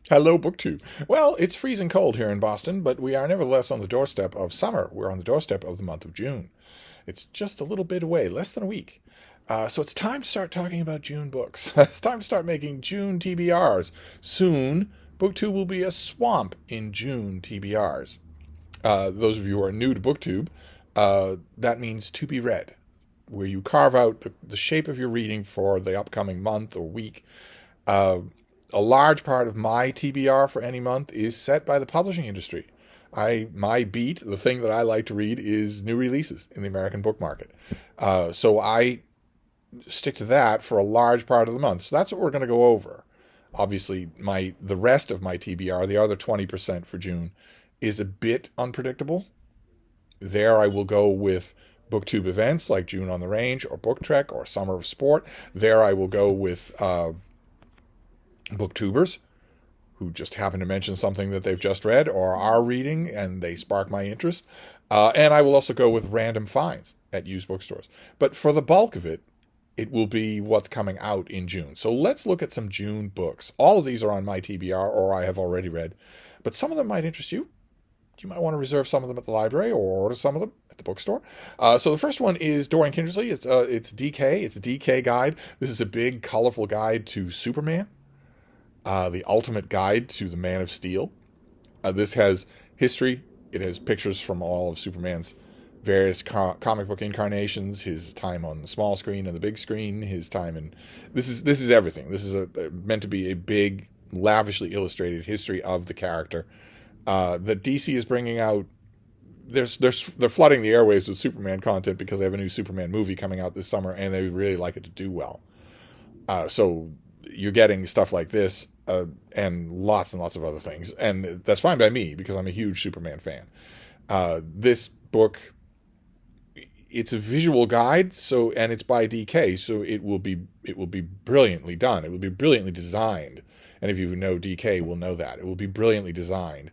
Hello, BookTube. Well, it's freezing cold here in Boston, but we are nevertheless on the doorstep of summer. We're on the doorstep of the month of June. It's just a little bit away, less than a week. So it's time to start talking about June books. It's time to start making June TBRs. Soon, BookTube will be a swamp in June TBRs. Those of you who are new to BookTube, that means to be read, where you carve out the shape of your reading for the upcoming month or week. A large part of my TBR for any month is set by the publishing industry. My beat, the thing that I like to read, is new releases in the American book market. So I stick to that for a large part of the month. So that's what we're going to go over. Obviously, the rest of my TBR, the other 20% for June, is a bit unpredictable. There I will go with BookTube events like June on the Range or Book Trek or Summer of Sport. There I will go with booktubers who just happen to mention something that they've just read or are reading and they spark my interest. And I will also go with random finds at used bookstores. But for the bulk of it, it will be what's coming out in June. So let's look at some June books. All of these are on my TBR or I have already read, but some of them might interest you. You might want to reserve some of them at the library or order some of them at the bookstore. So the first one is Dorian Kindersley. It's DK. It's a DK guide. This is a big, colorful guide to Superman. The ultimate guide to the Man of Steel. This has history. It has pictures from all of Superman's various comic book incarnations, his time on the small screen and the big screen, his time in... This is everything. This is meant to be a big, lavishly illustrated history of the character that DC is bringing out. They're flooding the airwaves with Superman content because they have a new Superman movie coming out this summer, and they would really like it to do well. So you're getting stuff like this and lots of other things. And that's fine by me because I'm a huge Superman fan. This book, it's a visual guide, and it's by DK, so it will be brilliantly done. It will be brilliantly designed. And if you know DK, will know that. It will be brilliantly designed.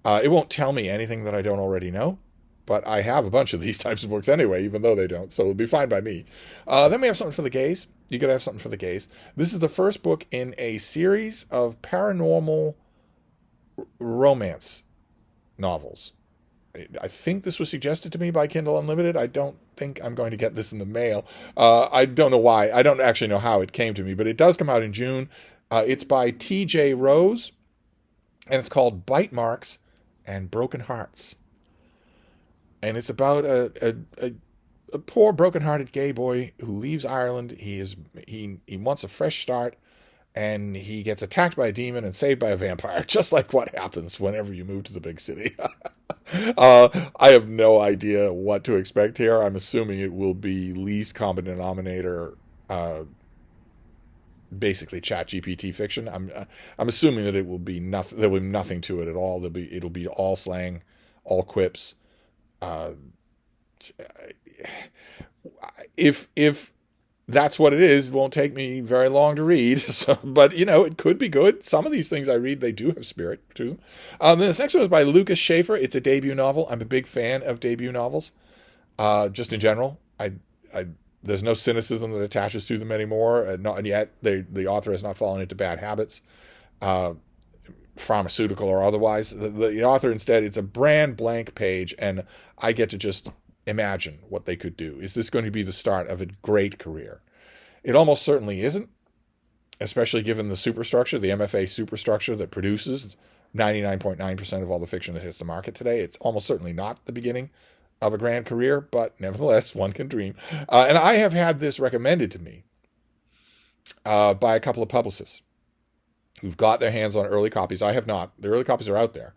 It won't tell me anything that I don't already know, but I have a bunch of these types of books anyway, even though they don't, so it'll be fine by me. Then we have something for the gays. You gotta have something for the gays. This is the first book in a series of paranormal romance novels. I think this was suggested to me by Kindle Unlimited. I don't think I'm going to get this in the mail. I don't know why. I don't actually know how it came to me, but it does come out in June. It's by T.J. Rose, and it's called Bite Marks and Broken Hearts. And it's about a poor, broken-hearted gay boy who leaves Ireland. He wants a fresh start, and he gets attacked by a demon and saved by a vampire, just like what happens whenever you move to the big city. I have no idea what to expect here. I'm assuming it will be least common denominator, basically ChatGPT fiction. I'm assuming that it will be nothing. There will be nothing to it at all. It'll be all slang, all quips. If that's what it is, it won't take me very long to read. So, but it could be good. Some of these things I read, they do have spirit to them. Then this next one is by Lucas Schaefer. It's a debut novel. I'm a big fan of debut novels, just in general. There's no cynicism that attaches to them anymore. Not yet. The author has not fallen into bad habits, pharmaceutical or otherwise. The author instead, it's a brand blank page, and I get to just imagine what they could do. Is this going to be the start of a great career? It almost certainly isn't, especially given the superstructure, the MFA superstructure that produces 99.9% of all the fiction that hits the market today. It's almost certainly not the beginning of a grand career, but nevertheless, one can dream. And I have had this recommended to me by a couple of publicists who've got their hands on early copies. I have not. The early copies are out there.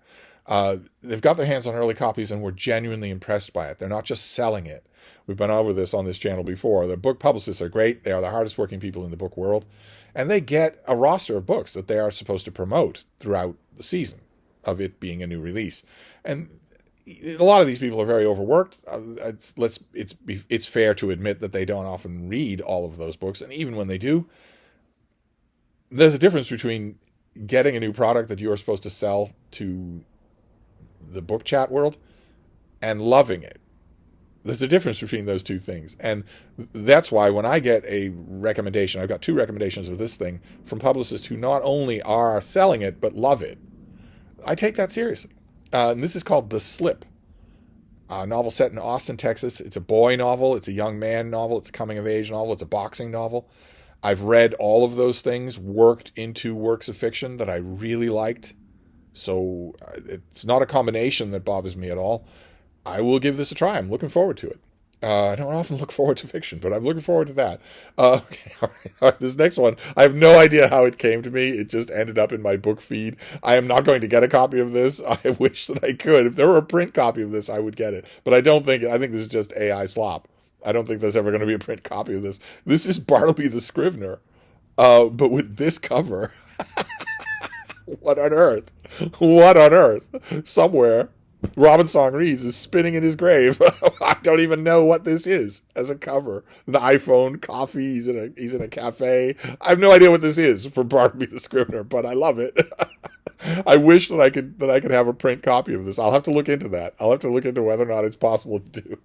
They've got their hands on early copies and were genuinely impressed by it. They're not just selling it. We've been over this on this channel before. The book publicists are great. They are the hardest working people in the book world. And they get a roster of books that they are supposed to promote throughout the season of it being a new release. And a lot of these people are very overworked. It's fair to admit that they don't often read all of those books. And even when they do, there's a difference between getting a new product that you are supposed to sell to the book chat world and loving it There's a difference between those two things. And that's why when I get a recommendation, I've got 2 recommendations of this thing from publicists who not only are selling it, but love it. I take that seriously. And this is called The Slip, a novel set in Austin, Texas. It's a boy novel. It's a young man novel. It's a coming-of-age novel. It's a boxing novel. I've read all of those things worked into works of fiction that I really liked. So it's not a combination that bothers me at all. I will give this a try. I'm looking forward to it. I don't often look forward to fiction, but I'm looking forward to that. Okay, all right. This next one, I have no idea how it came to me. It just ended up in my book feed. I am not going to get a copy of this. I wish that I could. If there were a print copy of this, I would get it. But I don't think, I think this is just AI slop. I don't think there's ever going to be a print copy of this. This is Bartleby the Scrivener, but with this cover. What on earth? What on earth? Somewhere, Robin Song Rees is spinning in his grave. I don't even know what this is as a cover. An iPhone, coffee. He's in a cafe. I have no idea what this is for Bartleby the Scrivener, but I love it. I wish that I could have a print copy of this. I'll have to look into that. I'll have to look into whether or not it's possible to do.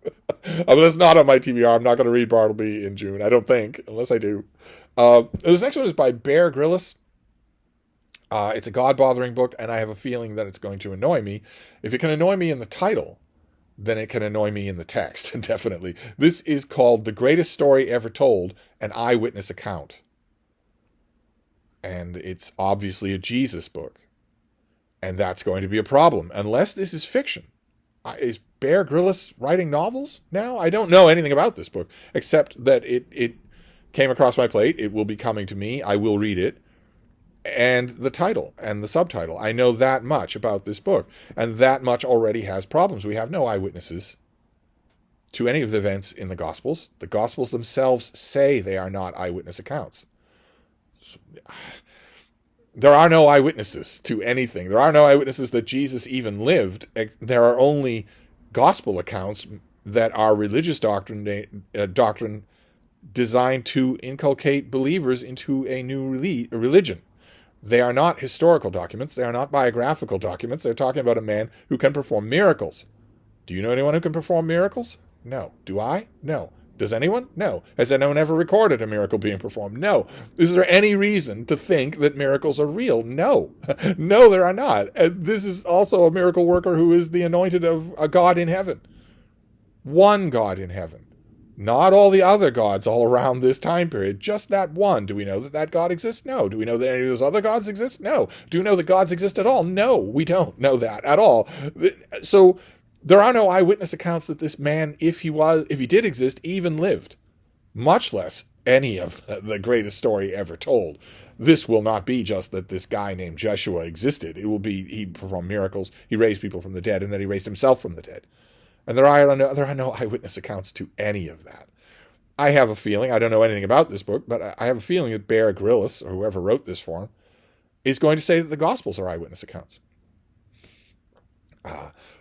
I mean, it's not on my TBR. I'm not going to read Bartleby in June. I don't think, unless I do. This next one is by Bear Grylls. It's a God-bothering book, and I have a feeling that it's going to annoy me. If it can annoy me in the title, then it can annoy me in the text, definitely. This is called The Greatest Story Ever Told, an Eyewitness Account. And it's obviously a Jesus book. And that's going to be a problem, unless this is fiction. Is Bear Grylls writing novels now? I don't know anything about this book, except that it came across my plate. It will be coming to me. I will read it. And the title and the subtitle. I know that much about this book, and that much already has problems. We have no eyewitnesses to any of the events in the Gospels. The Gospels themselves say they are not eyewitness accounts. There are no eyewitnesses to anything. There are no eyewitnesses that Jesus even lived. There are only Gospel accounts that are religious doctrine designed to inculcate believers into a new religion. They are not historical documents. They are not biographical documents. They're talking about a man who can perform miracles. Do you know anyone who can perform miracles? No. Do I? No. Does anyone? No. Has anyone ever recorded a miracle being performed? No. Is there any reason to think that miracles are real? No. No, there are not. And this is also a miracle worker who is the anointed of a God in heaven. One God in heaven. Not all the other gods all around this time period, just that one. Do we know that that God exists? No. Do we know that any of those other gods exist? No. Do we know that gods exist at all? No, we don't know that at all. So there are no eyewitness accounts that this man, if he did exist, even lived, much less any of the greatest story ever told. This will not be just that this guy named Joshua existed. It will be he performed miracles, he raised people from the dead, and then he raised himself from the dead. And there are no eyewitness accounts to any of that. I have a feeling, I don't know anything about this book, but I have a feeling that Bear Grylls, or whoever wrote this for him, is going to say that the Gospels are eyewitness accounts.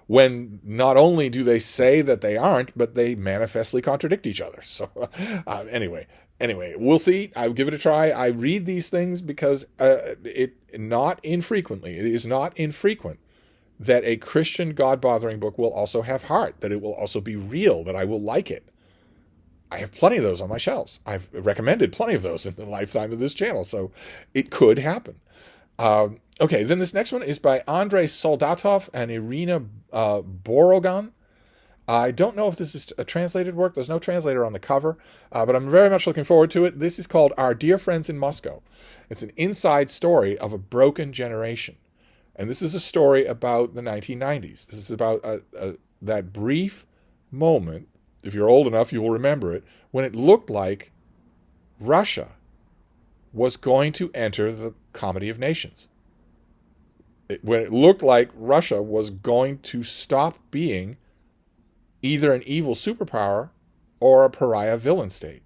When not only do they say that they aren't, but they manifestly contradict each other. So anyway, we'll see. I'll give it a try. I read these things because it is not infrequent that a Christian God-bothering book will also have heart, that it will also be real, that I will like it. I have plenty of those on my shelves. I've recommended plenty of those in the lifetime of this channel, so it could happen. Okay, then this next one is by Andrei Soldatov and Irina Borogan. I don't know if this is a translated work. There's no translator on the cover, but I'm very much looking forward to it. This is called Our Dear Friends in Moscow. It's an inside story of a broken generation. And this is a story about the 1990s. This is about that brief moment, if you're old enough, you will remember it, when it looked like Russia was going to enter the Comedy of Nations. When it looked like Russia was going to stop being either an evil superpower or a pariah villain state.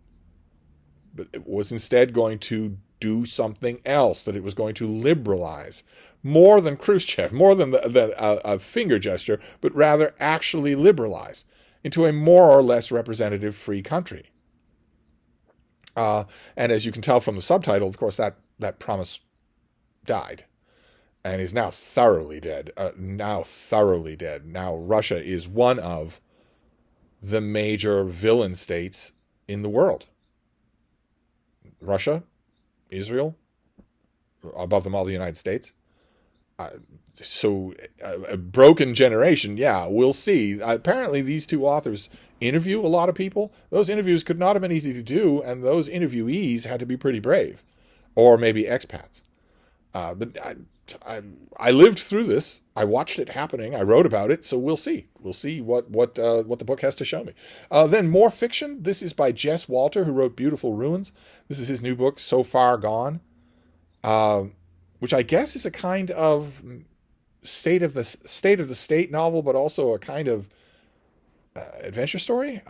But it was instead going to do something else, that it was going to liberalize. More than Khrushchev, more than a finger gesture, but rather actually liberalize into a more or less representative free country. And as you can tell from the subtitle, of course, that promise died and is now thoroughly dead. Now Russia is one of the major villain states in the world. Russia, Israel, above them all the United States. So a broken generation, yeah, we'll see. Apparently these two authors interview a lot of people. Those interviews could not have been easy to do, and those interviewees had to be pretty brave, or maybe expats. But I lived through this. I watched it happening. I wrote about it, so we'll see. We'll see what the book has to show me. Then more fiction. This is by Jess Walter, who wrote Beautiful Ruins. This is his new book, So Far Gone, which I guess is a kind of state of the state novel, but also a kind of adventure story.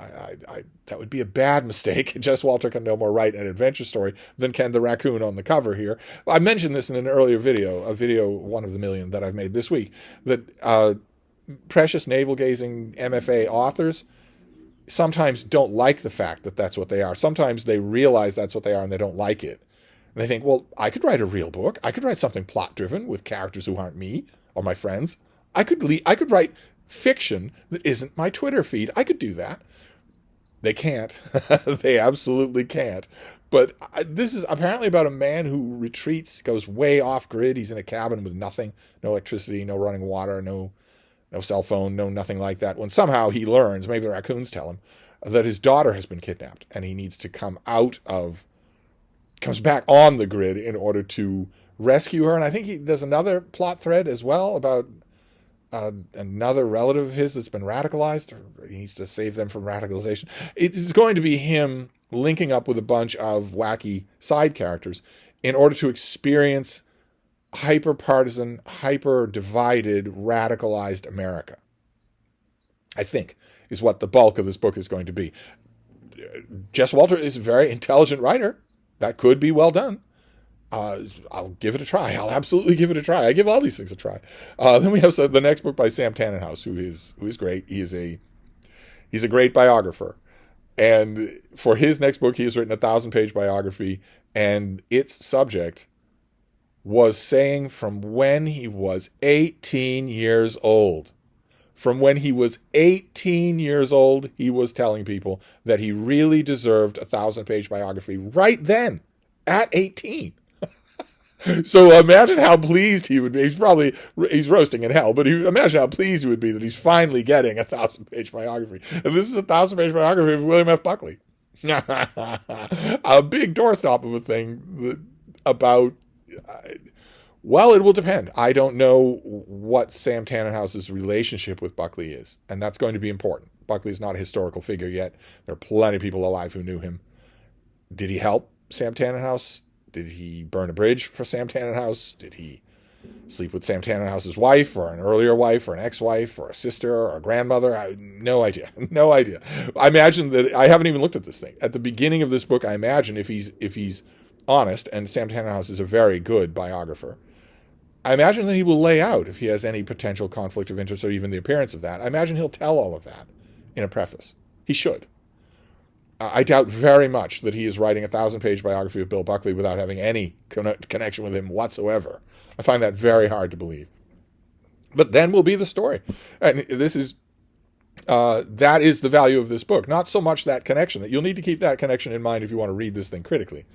That would be a bad mistake. Jess Walter can no more write an adventure story than can the raccoon on the cover here. I mentioned this in an earlier video, one of the million that I've made this week, that precious navel-gazing MFA authors sometimes don't like the fact that that's what they are. Sometimes they realize that's what they are and they don't like it. And they think, well, I could write a real book. I could write something plot-driven with characters who aren't me or my friends. I could write fiction that isn't my Twitter feed. I could do that. They can't. They absolutely can't. But this is apparently about a man who retreats, goes way off grid. He's in a cabin with nothing, no electricity, no running water, no cell phone, no nothing like that. When somehow he learns, maybe the raccoons tell him, that his daughter has been kidnapped and he needs to comes back on the grid in order to rescue her. And I think there's another plot thread as well about another relative of his that's been radicalized. Or he needs to save them from radicalization. It's going to be him linking up with a bunch of wacky side characters in order to experience hyper-partisan, hyper-divided, radicalized America, I think, is what the bulk of this book is going to be. Jess Walter is a very intelligent writer. That could be well done. I'll give it a try. I'll absolutely give it a try. I give all these things a try. Then we have the next book by Sam Tannenhouse, who is great. He's a great biographer. And for his next book, he has written a 1,000-page biography, and its subject was saying from when he was 18 years old. From when he was 18 years old, he was telling people that he really deserved a 1,000-page biography right then, at 18. So imagine how pleased he would be. He's roasting in hell, but imagine how pleased he would be that he's finally getting a 1,000-page biography. And this is a 1,000-page biography of William F. Buckley. A big doorstop of a thing about... Well, it will depend. I don't know what Sam Tannenhouse's relationship with Buckley is, and that's going to be important. Buckley's not a historical figure yet. There are plenty of people alive who knew him. Did he help Sam Tannenhouse? Did he burn a bridge for Sam Tannenhouse? Did he sleep with Sam Tannenhouse's wife, or an earlier wife, or an ex-wife, or a sister, or a grandmother? No idea. No idea. I imagine that I haven't even looked at this thing. At the beginning of this book, I imagine if he's honest, and Sam Tannenhouse is a very good biographer, I imagine that he will lay out if he has any potential conflict of interest or even the appearance of that. I imagine he'll tell all of that in a preface. He should. I doubt very much that he is writing a 1,000-page biography of Bill Buckley without having any connection with him whatsoever. I find that very hard to believe. But then will be the story. And this is that is the value of this book. Not so much that connection. That you'll need to keep that connection in mind if you want to read this thing critically.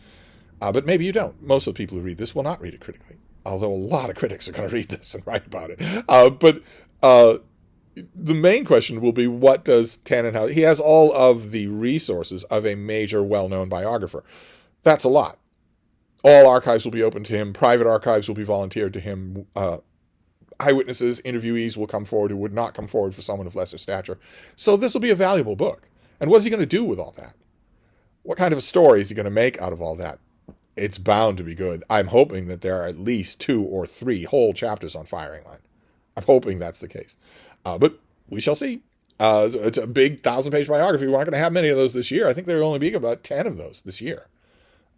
But maybe you don't. Most of the people who read this will not read it critically. Although a lot of critics are going to read this and write about it. But the main question will be, what does Tannenhouse... He has all of the resources of a major, well-known biographer. That's a lot. All archives will be open to him. Private archives will be volunteered to him. Eyewitnesses, interviewees will come forward who would not come forward for someone of lesser stature. So this will be a valuable book. And what is he going to do with all that? What kind of a story is he going to make out of all that? It's bound to be good. I'm hoping that there are at least 2 or 3 whole chapters on Firing Line. I'm hoping that's the case. But we shall see. It's a big 1,000-page biography. We're not going to have many of those this year. I think there will only be about 10 of those this year.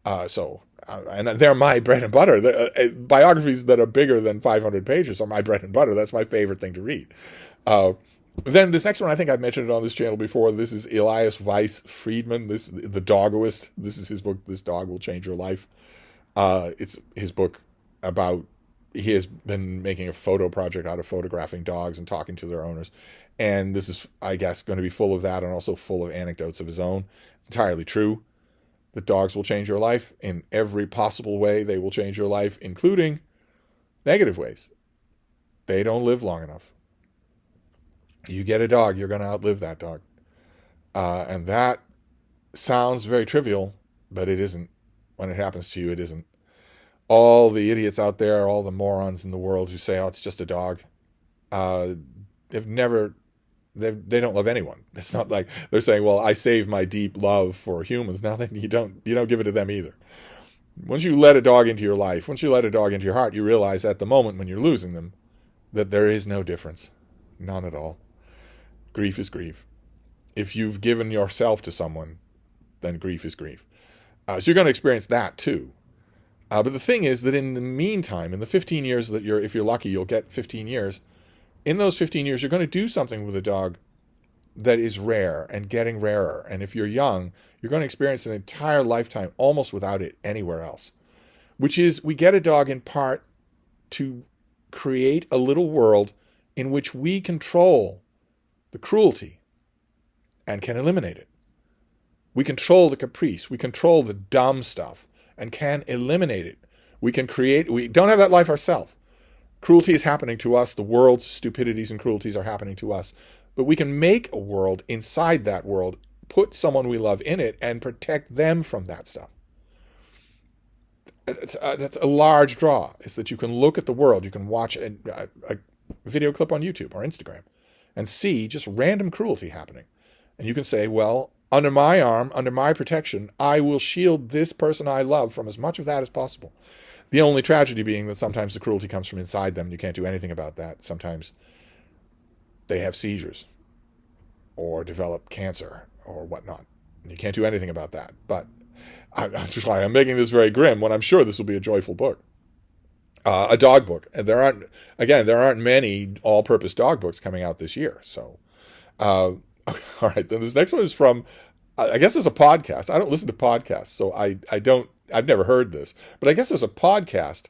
And they're my bread and butter. Biographies that are bigger than 500 pages are my bread and butter. That's my favorite thing to read. Then this next one, I think I've mentioned it on this channel before. This is Elias Weiss Friedman. The Dogoist. This is his book, This Dog Will Change Your Life. It's his book about he has been making a photo project out of photographing dogs and talking to their owners. And this is, I guess, going to be full of that and also full of anecdotes of his own. It's entirely true that dogs will change your life in every possible way. They will change your life, including negative ways. They don't live long enough. You get a dog, you're going to outlive that dog. And that sounds very trivial, but it isn't. When it happens to you, it isn't. All the idiots out there, all the morons in the world who say, oh, it's just a dog, they don't love anyone. It's not like they're saying, well, I save my deep love for humans. Now then you don't give it to them either. Once you let a dog into your life, once you let a dog into your heart, you realize at the moment when you're losing them that there is no difference. None at all. Grief is grief. If you've given yourself to someone, then grief is grief. So you're going to experience that too. But the thing is that in the meantime, in the 15 years that if you're lucky, you'll get 15 years. In those 15 years, you're going to do something with a dog that is rare and getting rarer. And if you're young, you're going to experience an entire lifetime almost without it anywhere else. Which is, we get a dog in part to create a little world in which we control the cruelty and can eliminate it. We control the caprice. We control the dumb stuff and can eliminate it. We don't have that life ourselves. Cruelty is happening to us. The world's stupidities and cruelties are happening to us. But we can make a world inside that world, put someone we love in it, and protect them from that stuff. That's a large draw, is that you can look at the world, you can watch a video clip on YouTube or Instagram and see just random cruelty happening. And you can say, well, under my arm, under my protection, I will shield this person I love from as much of that as possible. The only tragedy being that sometimes the cruelty comes from inside them and you can't do anything about that. Sometimes they have seizures or develop cancer or whatnot. And you can't do anything about that. But I'm making this very grim when I'm sure this will be a joyful book. A dog book. And there aren't many all-purpose dog books coming out this year. So, all right. Then this next one is from, I guess there's a podcast. I don't listen to podcasts, so I've never heard this, but I guess there's a podcast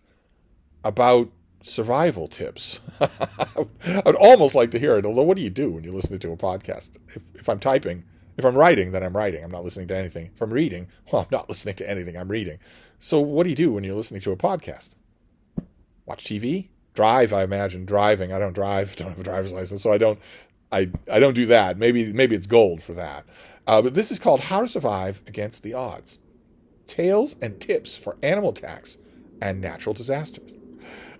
about survival tips. I would almost like to hear it, although what do you do when you're listening to a podcast? If I'm typing, if I'm writing, then I'm writing. I'm not listening to anything. If I'm reading, well, I'm not listening to anything. I'm reading. So what do you do when you're listening to a podcast? Watch TV? Drive, I imagine. Driving. I don't drive. Don't have a driver's license, so I don't do that. Maybe it's gold for that. But this is called How to Survive Against the Odds. Tales and Tips for Animal Attacks and Natural Disasters.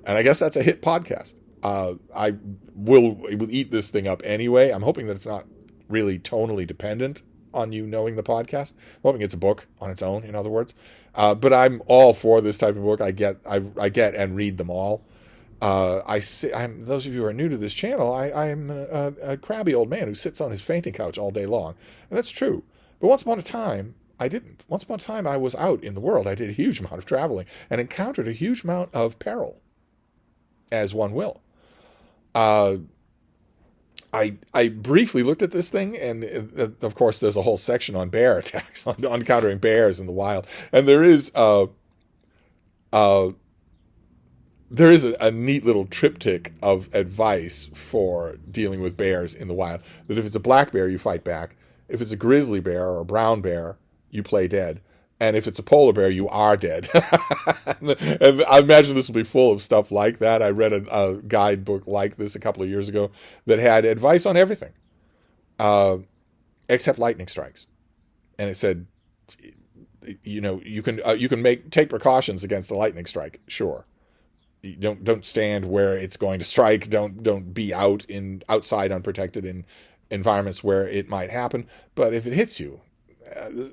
And I guess that's a hit podcast. I will eat this thing up anyway. I'm hoping that it's not really tonally dependent on you knowing the podcast. I'm hoping it's a book on its own, in other words. But I'm all for this type of book. I get and read them all. Those of you who are new to this channel, I'm a crabby old man who sits on his fainting couch all day long. And that's true. But once upon a time, I didn't. Once upon a time, I was out in the world. I did a huge amount of traveling and encountered a huge amount of peril, as one will. I briefly looked at this thing, and of course, there's a whole section on bear attacks, on encountering bears in the wild. And there is a neat little triptych of advice for dealing with bears in the wild. That if it's a black bear, you fight back. If it's a grizzly bear or a brown bear, you play dead. And if it's a polar bear, you are dead. And I imagine this will be full of stuff like that. I read a guidebook like this a couple of years ago that had advice on everything, except lightning strikes. And it said, you can take precautions against a lightning strike. Sure. You don't stand where it's going to strike. Don't be outside unprotected in environments where it might happen. But if it hits you,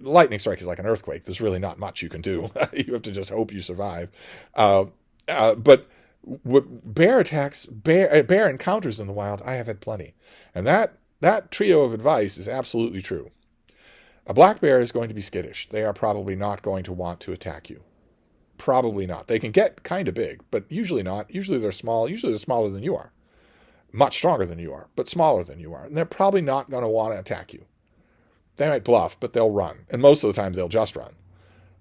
lightning strike is like an earthquake. There's really not much you can do. You have to just hope you survive. But bear attacks, bear encounters in the wild, I have had plenty. And that trio of advice is absolutely true. A black bear is going to be skittish. They are probably not going to want to attack you. Probably not. They can get kind of big, but usually not. Usually they're small. Usually they're smaller than you are. Much stronger than you are, but smaller than you are. And they're probably not going to want to attack you. They might bluff, but they'll run. And most of the time they'll just run.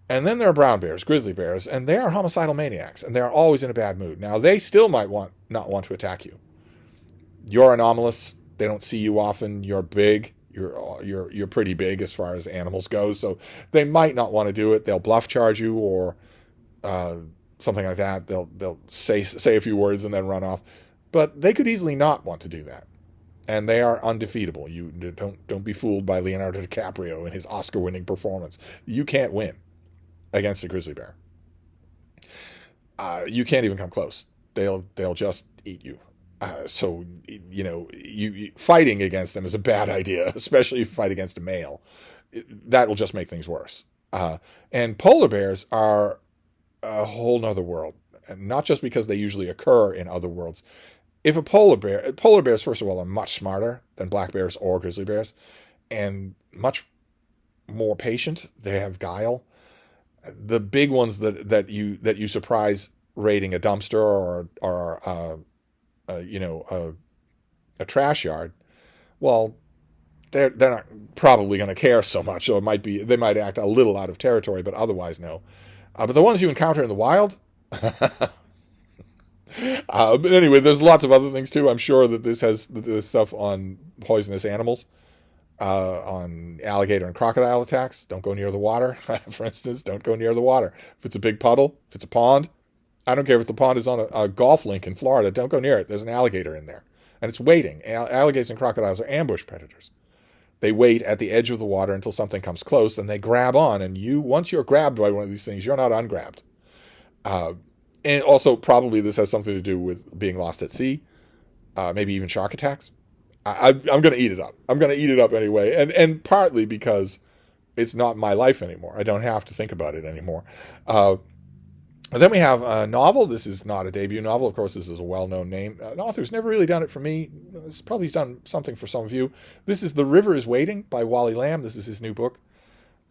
And then there are brown bears, grizzly bears, and they are homicidal maniacs, and they are always in a bad mood. Now, they still might not want to attack you. You're anomalous. They don't see you often. You're big. You're pretty big as far as animals go, so they might not want to do it. They'll bluff charge you or something like that. They'll say a few words and then run off. But they could easily not want to do that. And they are undefeatable. You don't be fooled by Leonardo DiCaprio and his Oscar-winning performance. You can't win against a grizzly bear. You can't even come close. They'll just eat you. So you fighting against them is a bad idea, especially if you fight against a male. That will just make things worse. And polar bears are a whole nother world, and not just because they usually occur in other worlds. If polar bears, first of all, are much smarter than black bears or grizzly bears, and much more patient. They have guile. The big ones that you surprise raiding a dumpster or a trash yard, well, they're not probably going to care so much. So they might act a little out of territory, but otherwise no. But the ones you encounter in the wild. But anyway, there's lots of other things too. I'm sure that this has this stuff on poisonous animals, on alligator and crocodile attacks. Don't go near the water, for instance. Don't go near the water. If it's a big puddle, if it's a pond, I don't care if the pond is on a golf link in Florida. Don't go near it. There's an alligator in there, and it's waiting. Alligators and crocodiles are ambush predators. They wait at the edge of the water until something comes close, and they grab on. And once you're grabbed by one of these things, you're not ungrabbed. And also, probably this has something to do with being lost at sea, maybe even shark attacks. I'm going to eat it up. I'm going to eat it up anyway, and partly because it's not my life anymore. I don't have to think about it anymore. And then we have a novel. This is not a debut novel. Of course, this is a well-known name. An author's never really done it for me. It's probably done something for some of you. This is The River is Waiting by Wally Lamb. This is his new book.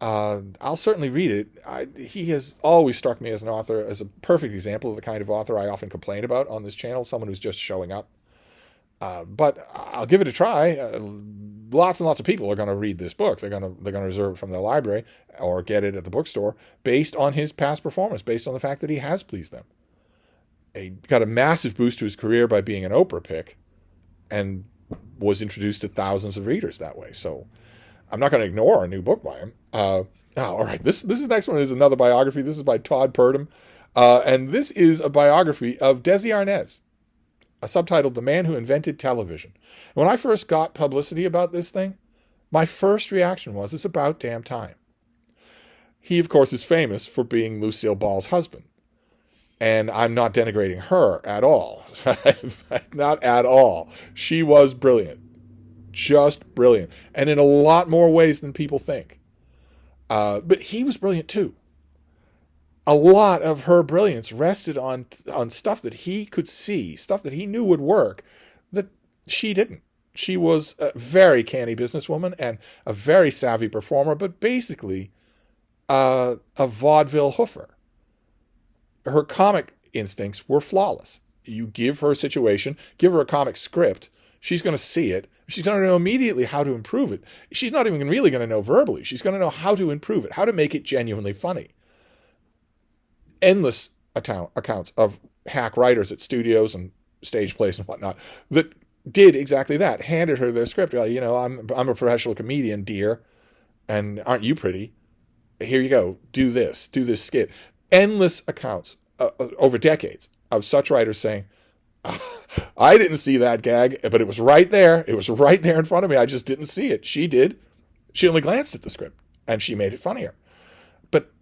I'll certainly read it. He has always struck me as an author, as a perfect example of the kind of author I often complain about on this channel, someone who's just showing up. But I'll give it a try. Lots and lots of people are going to read this book. They're going to reserve it from their library or get it at the bookstore based on his past performance, based on the fact that he has pleased them. He got a massive boost to his career by being an Oprah pick and was introduced to thousands of readers that way. So I'm not going to ignore a new book by him. All right, this next one is another biography. This is by Todd Purdom, and this is a biography of Desi Arnaz, subtitled "The Man Who Invented Television." When I first got publicity about this thing, my first reaction was, "It's about damn time." He, of course, is famous for being Lucille Ball's husband, and I'm not denigrating her at all. Not at all. She was brilliant. Just brilliant, and in a lot more ways than people think. But he was brilliant too. A lot of her brilliance rested on stuff that he could see, stuff that he knew would work, that she didn't. She was a very canny businesswoman and a very savvy performer, but basically a vaudeville hoofer. Her comic instincts were flawless. You give her a situation, give her a comic script, she's going to see it. She's going to know immediately how to improve it. She's not even really going to know verbally. She's going to know how to improve it, how to make it genuinely funny. Endless accounts of hack writers at studios and stage plays and whatnot that did exactly that. Handed her their script. Like, I'm a professional comedian, dear, and aren't you pretty? Here you go. Do this skit. Endless accounts over decades of such writers saying, I didn't see that gag, but it was right there. It was right there in front of me. I just didn't see it. She did. She only glanced at the script, and she made it funnier. But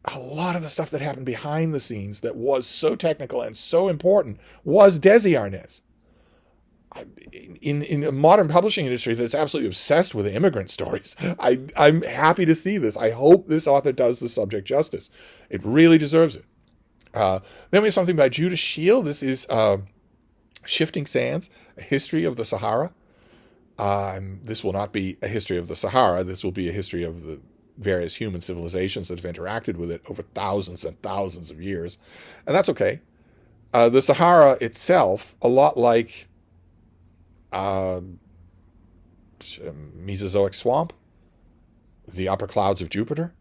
a lot of the stuff that happened behind the scenes that was so technical and so important was Desi Arnaz. In a modern publishing industry that's absolutely obsessed with immigrant stories, I'm happy to see this. I hope this author does the subject justice. It really deserves it. Then we have something by Judah Scheel. This is Shifting Sands, A History of the Sahara. This will not be a history of the Sahara. This will be a history of the various human civilizations that have interacted with it over thousands and thousands of years. And that's okay. The Sahara itself, a lot like Mesozoic swamp, the upper clouds of Jupiter,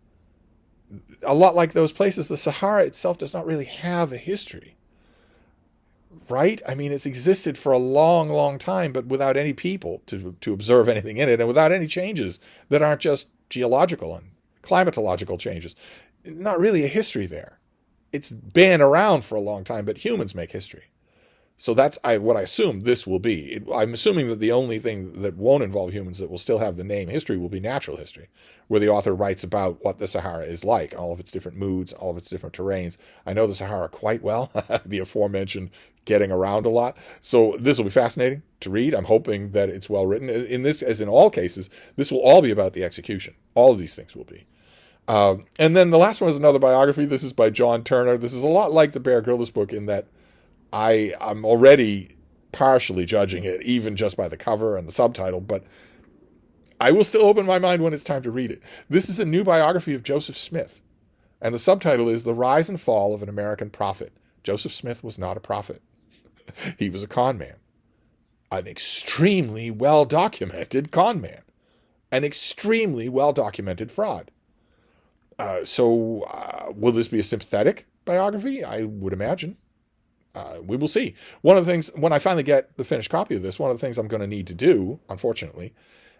a lot like those places, the Sahara itself does not really have a history, right? I mean, it's existed for a long, long time, but without any people to observe anything in it, and without any changes that aren't just geological and climatological changes. Not really a history there. It's been around for a long time, but humans make history. So that's what I assume this will be. I'm assuming that the only thing that won't involve humans that will still have the name history will be natural history, where the author writes about what the Sahara is like, all of its different moods, all of its different terrains. I know the Sahara quite well, the aforementioned getting around a lot. So this will be fascinating to read. I'm hoping that it's well written. In this, as in all cases, this will all be about the execution. All of these things will be. And then the last one is another biography. This is by John Turner. This is a lot like the Bear Grylls book in that I'm already partially judging it, even just by the cover and the subtitle, but I will still open my mind when it's time to read it. This is a new biography of Joseph Smith, and the subtitle is The Rise and Fall of an American Prophet. Joseph Smith was not a prophet. He was a con man, an extremely well-documented con man, an extremely well-documented fraud. So will this be a sympathetic biography? I would imagine. We will see. One of the things, when I finally get the finished copy of this, one of the things I'm going to need to do, unfortunately,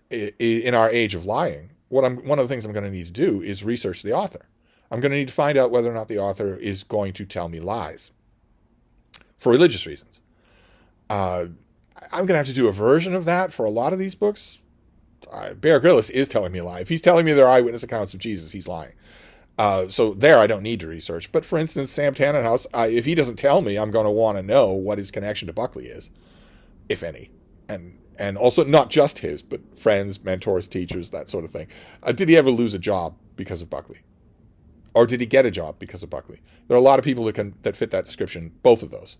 in our age of lying, one of the things I'm going to need to do is research the author. I'm going to need to find out whether or not the author is going to tell me lies for religious reasons. I'm going to have to do a version of that for a lot of these books. Bear Grylls is telling me a lie. If he's telling me they're eyewitness accounts of Jesus, he's lying. So there I don't need to research. But for instance, Sam Tannenhouse, if he doesn't tell me, I'm going to want to know what his connection to Buckley is, if any. And also not just his, but friends, mentors, teachers, that sort of thing. Did he ever lose a job because of Buckley? Or did he get a job because of Buckley? There are a lot of people that fit that description, both of those.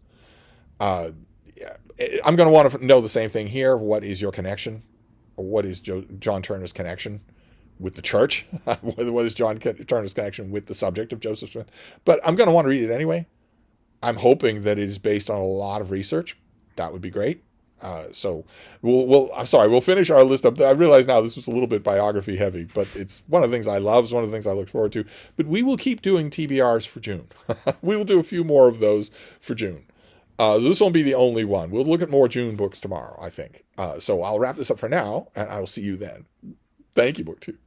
Yeah, I'm going to want to know the same thing here. What is your connection? Or what is John Turner's connection with the church? What is John Turner's connection with the subject of Joseph Smith? But I'm going to want to read it anyway. I'm hoping that it is based on a lot of research. That would be great. So we'll finish our list up. I realize now this was a little bit biography heavy, but it's one of the things I love. It's one of the things I look forward to. But we will keep doing TBRs for June. We will do a few more of those for June. This won't be the only one. We'll look at more June books tomorrow, I think. So I'll wrap this up for now, and I will see you then. Thank you, BookTube.